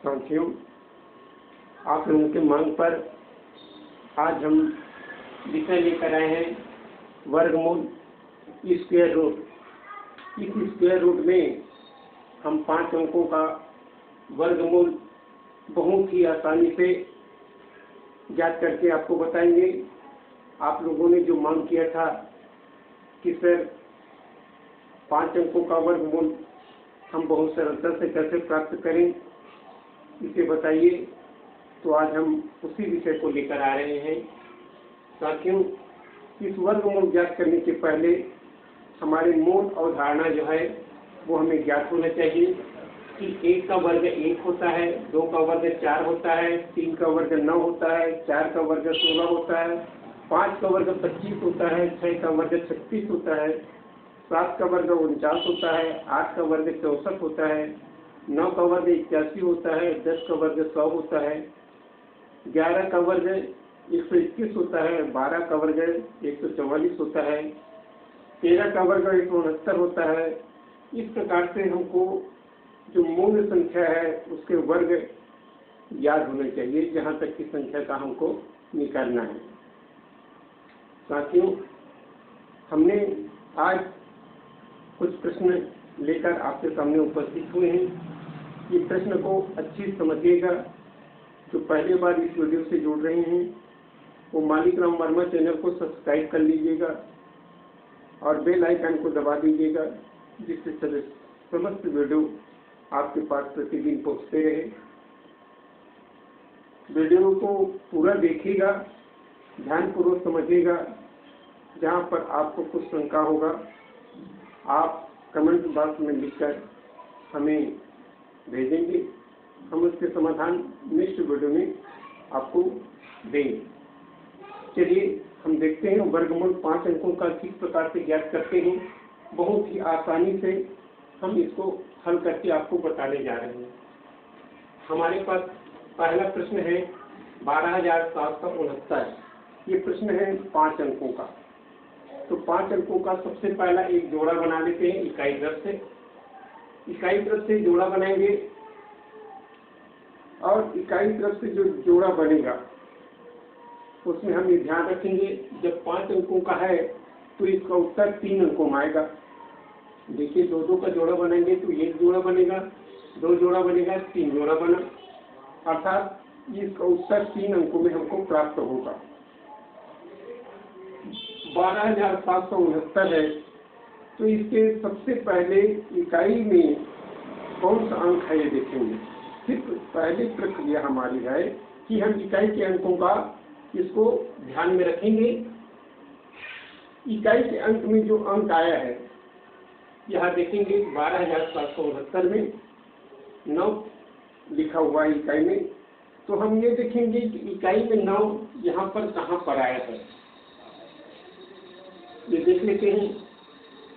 साथियों, आप लोगों के मांग पर आज हम विषय लेकर आए हैं वर्गमूल स्क्वायर रूट। इस स्क्वायर रूट में हम 5 अंकों का वर्गमूल बहुत ही आसानी से ज्ञात करके आपको बताएंगे। आप लोगों ने जो मांग किया था कि सर 5 अंकों का वर्गमूल हम बहुत सरलता से कैसे प्राप्त करें, इसे बताइए, तो आज हम उसी विषय को लेकर आ रहे हैं। साथियों, इस वर्गमूल ज्ञात करने के पहले हमारे मूल अवधारणा जो है वो हमें ज्ञात होना चाहिए कि 1 का वर्ग 1 होता है, 2 का वर्ग 4 होता है, 3 का वर्ग 9 होता है, 4 का वर्ग 16 होता है, 5 का वर्ग 25 होता है, 6 का वर्ग 36 होता है, 7 का वर्ग 49 होता है, 8 का वर्ग 64 होता है, 9 का वर्ग 81 होता है, 10 का वर्ग 100 होता है, 11 का वर्ग 121 होता है, 12 का वर्ग 144 होता है, 13 का वर्ग 169 होता है। इस प्रकार से हमको जो मूल संख्या है उसके वर्ग याद होने चाहिए, जहाँ तक की संख्या का हमको निकालना है। साथियों, हमने आज कुछ प्रश्न लेकर आपके सामने उपस्थित हुए हैं। ये प्रश्न को अच्छी समझिएगा। जो पहली बार इस वीडियो से जुड़ रहे हैं वो मालिक राम वर्मा चैनल को सब्सक्राइब कर लीजिएगा और बेल आइकन को दबा दीजिएगा, जिससे समस्त वीडियो आपके पास प्रतिदिन पहुंचते रहे। वीडियो को पूरा देखिएगा, ध्यानपूर्वक समझिएगा। जहाँ पर आपको कुछ शंका होगा आप कमेंट बॉक्स में लिखकर हमें भेजेंगे, हम उसके समाधान नेक्स्ट वीडियो में आपको देंगे। चलिए हम देखते हैं वर्गमूल 5 अंकों का किस प्रकार से ज्ञात करते हैं। बहुत ही आसानी से हम इसको हल करके आपको बताने जा रहे हैं। हमारे पास पहला प्रश्न है 12,769। ये प्रश्न है 5 अंकों का। तो 5 अंकों का सबसे पहला एक जोड़ा बना लेते हैं इकाई तरफ से। इकाई तरफ से जोड़ा बनाएंगे और इकाई तरफ से जो जोड़ा बनेगा उसमें हम ये ध्यान रखेंगे, जब 5 अंकों का है तो इसका उत्तर 3 अंकों में आएगा। देखिए, 2-2 का जोड़ा बनाएंगे तो 1 जोड़ा बनेगा, 2 जोड़ा बनेगा, 3 जोड़ा बना, अर्थात इसका उत्तर 3 अंकों में हमको प्राप्त होगा। 12,769 है तो इसके सबसे पहले इकाई में कौन सा अंक है ये देखेंगे। सिर्फ पहली प्रक्रिया हमारी है कि हम इकाई के अंकों का इसको ध्यान में रखेंगे। इकाई के अंक में जो अंक आया है यहाँ देखेंगे 12,769 में 9 लिखा हुआ है इकाई में। तो हम ये देखेंगे कि इकाई में 9 यहाँ पर कहाँ पर आया है, ये देख लेते हैं।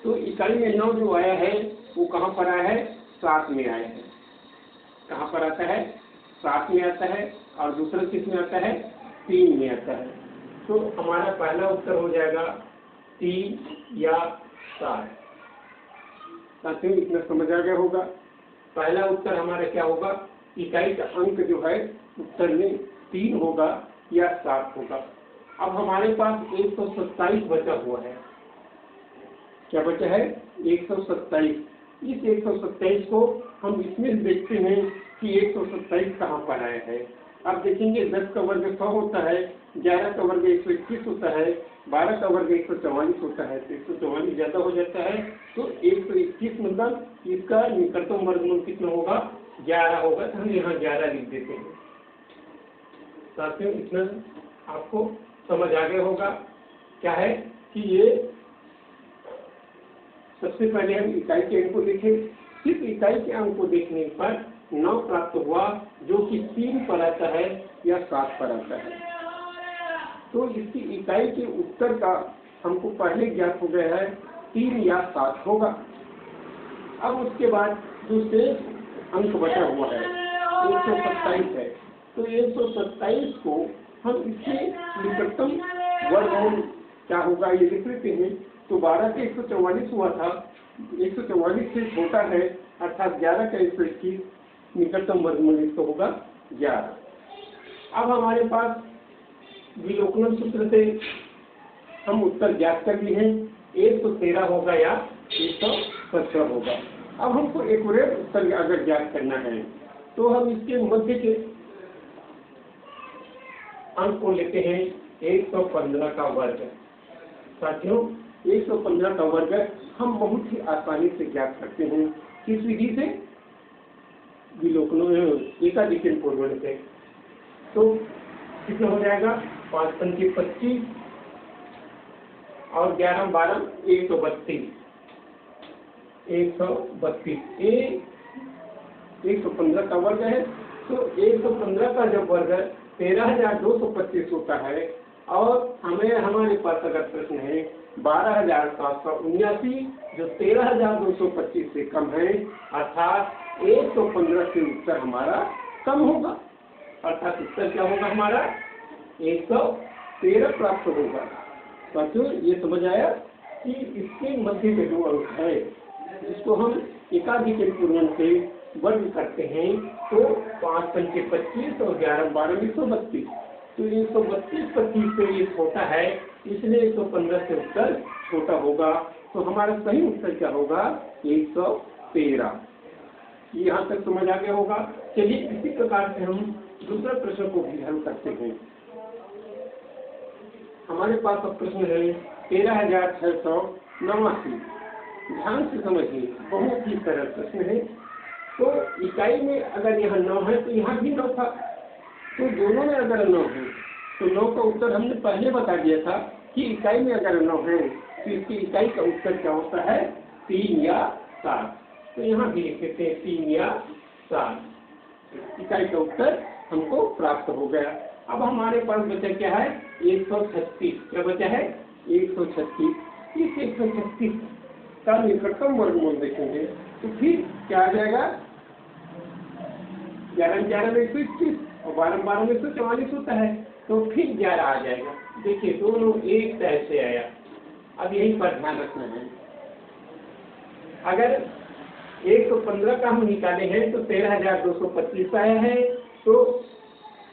तो इकाई में 9 जो आया है वो कहाँ पर आया है, 7 में आया है। कहाँ पर आता है, 7 में आता है, और दूसरा किस में आता है, 3 में आता है। तो हमारा पहला उत्तर हो जाएगा 3 या 7। साथियों, इतना समझ आ गया होगा। पहला उत्तर हमारा क्या होगा, इकाई का अंक जो है उत्तर में 3 होगा या 7 होगा। अब हमारे पास 127 बचा हुआ है। क्या बचा है, 127। इस 127 को हम इसमें देखते हैं कि 127 कहाँ पर आया है। अब देखेंगे 10 का वर्ग 100 होता है, 11 का वर्ग 121 होता है, 12 का वर्ग 144 होता है, तो 144 ज्यादा हो जाता है। तो 121 मतलब इसका निकटतम वर्गमूल कितना होगा, 11 होगा। तो हम यहाँ 11 लिख देते हैं। साथियों, इतना आपको समझ आ गया होगा। क्या है कि ये सबसे पहले हम इकाई के अंक को देखें। सिर्फ इकाई के अंक को देखने पर 9 प्राप्त हुआ, जो कि 3 पर आता है या 7 पर आता है। तो इसकी इकाई के उत्तर का हमको पहले ज्ञात हो गया है 3 या 7 होगा। अब उसके बाद जो शेष अंक बचा हुआ है 127 है, तो 127 को हम इसके निकटतम वर्गमूल क्या होगा ये लिख लेते हैं। तो 12 का 144 हुआ था, 144 से छोटा है, अर्थात 11 का 121, निकटतम वर्गमूल इसका होगा 11। अब हमारे पास विलोकन सूत्र से हम उत्तर ज्ञात कर लिए हैं, 113 होगा या 117 होगा। अब हमको एक और उत्तर अगर ज्ञात करना है तो हम इसके मध्य के अंक को लेते हैं 115 का वर्ग। साथियों 115 का वर्ग हम बहुत ही आसानी से ज्ञात करते हैं, किस विधि से? विलोकनों एकाधिकरण पूर्वण से। तो कितना हो जाएगा? 5 पंचे 25 और 11 12 132। 115 का वर्ग है, तो 115 का जब वर्ग 13,225 होता है और हमारे पास अगर प्रश्न है 12,779 जो 13,225 से कम है, अर्थात 115 से उत्तर हमारा कम होगा, अर्थात उत्तर क्या होगा हमारा? 113 प्राप्त होगा। साथियों ये समझ आया कि इसके मध्य में जो अंक है जिसको हम एकाधिकरण पूर्वण से वर्ग करते हैं, तो 5 पंचे 25 और 11 12 132। तो 132 25 से ये छोटा है, इसलिए 115 से उत्तर छोटा होगा। तो हमारा सही उत्तर क्या होगा? 113। यहाँ तक समझ आ गया होगा। चलिए इसी प्रकार से हम दूसरा प्रश्न को भी हल करते हैं। हमारे पास अब प्रश्न है 13,689। ध्यान से समझिए, बहुत ही सरल प्रश्न है। तो इकाई में अगर यहाँ 9 है तो यहाँ भी 9 था, तो दोनों में अगर 9 है तो 9 का उत्तर हमने पहले बता दिया था कि इकाई में अगर 9 है तो इसकी इकाई का उत्तर क्या होता है? 3 या 7। तो यहाँ भी लिख देते हैं 3 या 7। इकाई का उत्तर हमको प्राप्त हो गया। अब हमारे पास बचा क्या है? 136। क्या बचा है? 136। इस 136 का निकटतम वर्गमूल देखेंगे तो फिर क्या आ जाएगा? 11 11 में 121 और 12 12 में 144 होता है, तो फिर 11 आ जाएगा। देखिए दोनों एक तरह से आया। अब यही पर ध्यान रखना है, अगर 115 का हम निकाले हैं तो 13,225 आया है, तो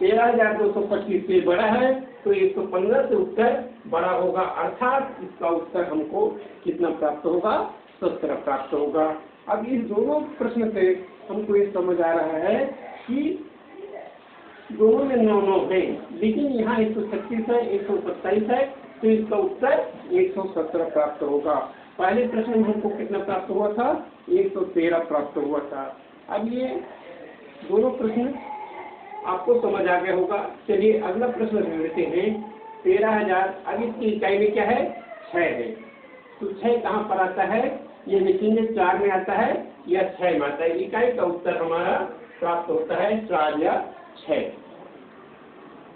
13,225 से बड़ा है तो 115 से उत्तर बड़ा होगा, अर्थात इसका उत्तर हमको कितना प्राप्त होगा? 17 प्राप्त होगा। अब इस दोनों प्रश्न से हमको ये समझ आ रहा है कि दोनों में 9 है, लेकिन यहाँ 136 है 127 है, तो इसका उत्तर 117 प्राप्त होगा। पहले प्रश्न में हमको कितना प्राप्त हुआ था? 113 प्राप्त हुआ था। अब ये दोनों प्रश्न आपको समझ आ गया होगा। चलिए अगला प्रश्न लेते हैं 13,000। अब इसकी इकाई में क्या है? 6 है। तो 6 कहाँ पर आता है? ये देखेंगे 4 में आता है या 6 में आता है। इकाई का उत्तर हमारा प्राप्त होता है 4 या 6।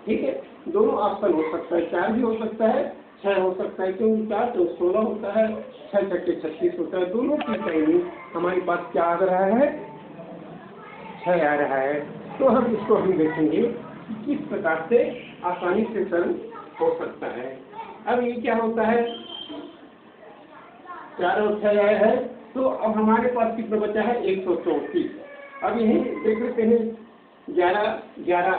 ठीक है, दोनों ऑप्शन हो सकता है, 4 भी हो सकता है 6 हो सकता है, क्योंकि 4 तो 16 होता है, 6 छक्के 36 होता है। दोनों की इकाई में हमारे पास क्या आ रहा है? 6 आ रहा है। तो हम इसको देखेंगे कि किस प्रकार से आसानी से सरल हो सकता है। अब ये क्या होता है? 4 और 6 आया है, तो अब हमारे पास कितना बचा है? 134। अब यही देख लेते हैं 11 11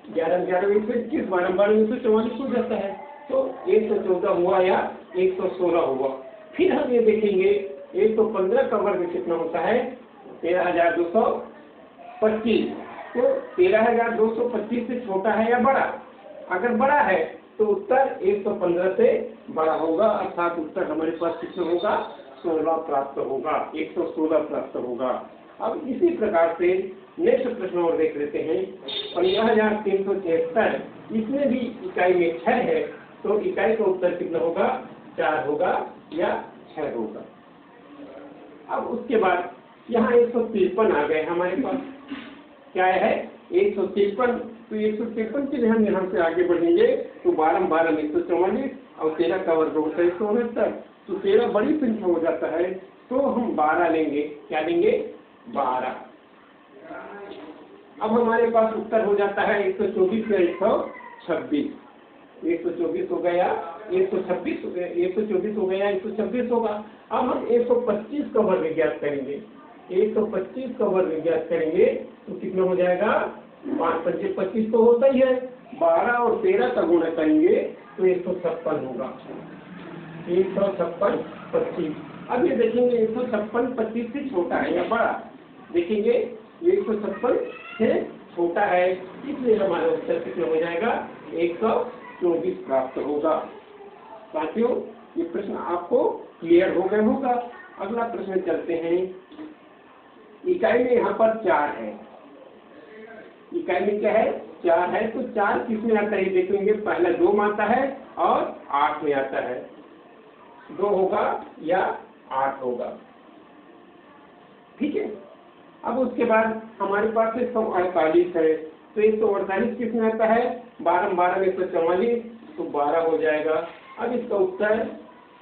11 11 में 121 12 12 में 144 हो जाता है, तो 114 हुआ या 116 हुआ। फिर हम ये देखेंगे 115 का वर्ग कितना होता है? 13,225। तो 13,225 से छोटा है या बड़ा? अगर बड़ा है तो उत्तर 115 से बड़ा होगा, अर्थात उत्तर हमारे पास कितना होगा? 16 प्राप्त होगा, 116 प्राप्त होगा। अब इसी प्रकार से नेक्स्ट प्रश्न और देख लेते हैं 15,376। इसमें भी इकाई में 6 है, तो इकाई का उत्तर कितना होगा? 4 होगा या 6 होगा। अब उसके बाद यहाँ 153 आ गए हमारे पास। क्या है? 153। तो 153 के लिए हम यहाँ से आगे बढ़ेंगे तो 12 12 144 और 13 का वर्ग होता है 169। तो 13 बड़ी संख्या हो जाता है, तो हम 12 लेंगे। क्या लेंगे? 12। अब हमारे पास उत्तर हो जाता है 124 या 126। 124 हो गया, 126 हो गया, 124 हो गया, 126 होगा। अब हम 125 का वर्ग ज्ञात करेंगे। 125 का वर्ग ज्ञात करेंगे तो कितना हो जाएगा, 5 पंचे 25 तो होता ही है, 12 और 13 का गुणा करेंगे तो 156 होगा, 156 25। अब ये देखेंगे 156 25 से छोटा है या बड़ा, देखेंगे 156 से छोटा है, इसलिए हमारा उत्तर कितना हो जाएगा, 124 प्राप्त होगा। साथियों, ये प्रश्न आपको क्लियर हो गया होगा। अगला प्रश्न चलते हैं। इकाई में यहाँ पर 4 है, इकाई में क्या है, 4 है, तो 4 किस में आता है देखेंगे, पहला 2 में आता है और 8 में आता है, 2 होगा या 8 होगा, ठीक है। अब उसके बाद हमारे पास 148 है, तो 148 किस में आता है, 12 12 में 144, तो 12 हो जाएगा। अब इसका उत्तर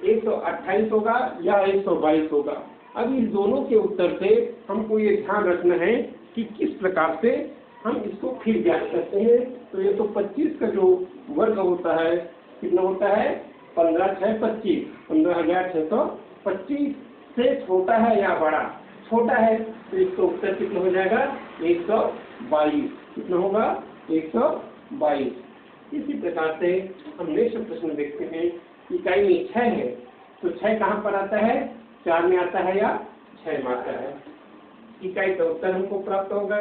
128 होगा या 122 होगा। अब इस दोनों के उत्तर से हमको ये ध्यान रखना है कि किस प्रकार से हम इसको फिर ज्ञात करते हैं। तो 125 का जो वर्ग होता है कितना होता है, 15 6 25, 15,625 से छोटा है या बड़ा, छोटा है, तो इसका उत्तर कितना हो जाएगा, 122। कितना होगा, 122। इसी प्रकार से हम नेक्स्ट प्रश्न देखते हैं। इकाई में 6 है, तो 6 कहाँ पर आता है, 4 में आता है या 6 में आता है। इकाई का उत्तर हमको प्राप्त होगा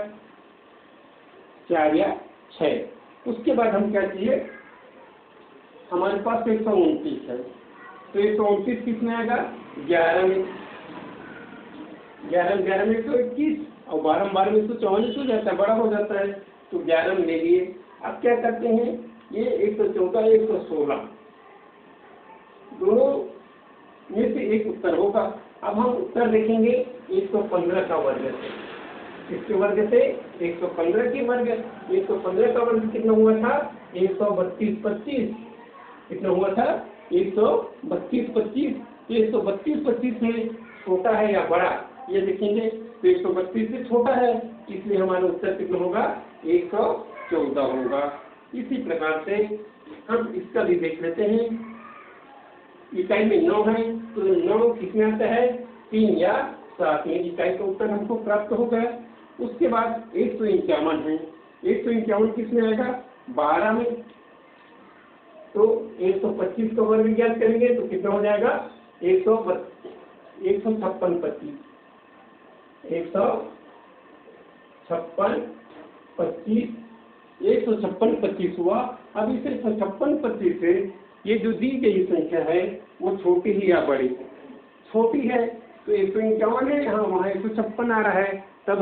4 या 6। उसके बाद हम क्या चाहिए, हमारे पास 129 है, तो 129 किस में आएगा, 11 में, 11 11 में 121 और 12 12 में 144 हो जाता है, बड़ा हो जाता है, तो 11 में ले लिए। अब क्या करते हैं, ये 114 116 दोनों में से एक उत्तर होगा। अब हम उत्तर देखेंगे 115 का वर्ग से, इसके वर्ग से 115 के वर्ग, 115 का वर्ग कितना हुआ था, 132 25, कितना हुआ था, 132 25। 132 25 से छोटा है या बड़ा, ये देखेंगे, तो 132 से छोटा है, इसलिए हमारा उत्तर कितना होगा, 114 होगा। इसी प्रकार से हम इसका भी देख लेते हैं। इकाई में 9 है, तो 9 किसमें आता है, 3 या 7 में। इकाई का उत्तर हमको प्राप्त हो गया। उसके बाद 151 है, 151 किसमें आएगा, 12 में, तो 125 का वर्ग ज्ञात करेंगे तो कितना हो जाएगा, 156 25, 156 25, 156 25 हुआ। अब इसे 156 25 से ये जो दी गई संख्या है वो छोटी ही या बड़ी, छोटी है, तो 151 है, हाँ वहाँ 156 आ रहा है, तब